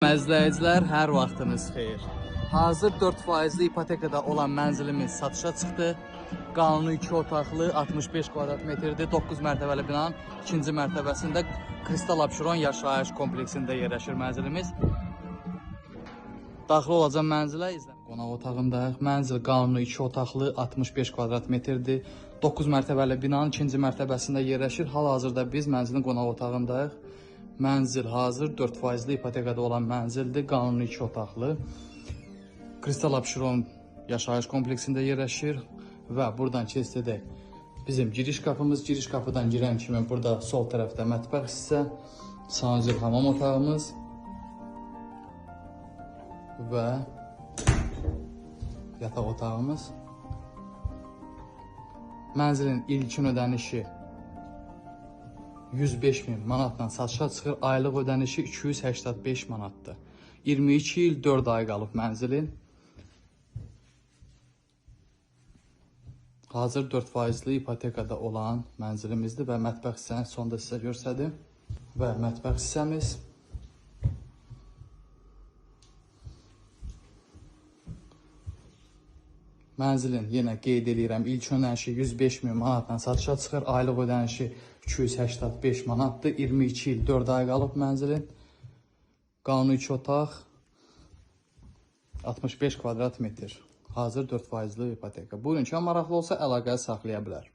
Məzləyicilər, hər vaxtınız xeyir. Hazır 4%li ipotekada olan mənzilimiz satışa çıxdı. Qanuni 2 otaqlı, 65 kvadrat metrdir, 9 mərtəbəli binanın 2-ci mərtəbəsində Kristal Abşeron yaşayış kompleksində yerləşir mənzilimiz. Daxil olacaq mənzilə, qonaq otağındayıq. Mənzil qanuni 2 otaqlı, 65 kvadrat metrdir, 9 mərtəbəli binanın 2-ci mərtəbəsində yerləşir. Hal-hazırda biz mənzilin qonaq otağındayıq. Mənzil hazır 4%li ipotekada olan mənzildir. Qanuni 2 otaqlı. Kristal Abşeron yaşayış kompleksində yerləşir və buradan keçsək bizim giriş qapımız. Giriş qapıdan girən kimi burada sol tərəfdə mətbəx hissə, sanuzel hamam otağımız və yataq otağımız. Mənzilin ilkin ödənişi 105.000 manatla satışa çıxır. Aylıq ödənişi 285 manatdır. 22 il 4 ay qalıb mənzilin. Hazır 4%li ipotekada olan mənzilimizdir və mətbəx hissəni sonda sizə göstərdim. Və mətbəx hissəmiz. Mənzilin yenə qeyd edirəm, ilk ödənişi 105.000 manatla satışa çıxır. Aylıq ödənişi 285 manatdır. 22 il 4 ay qalıb mənzilin. Qanuni 2 otaq, 65 kvadrat metr. Hazır 4%li ipoteka. Buyurun ki, maraqlı olsa əlaqə saxlaya bilər.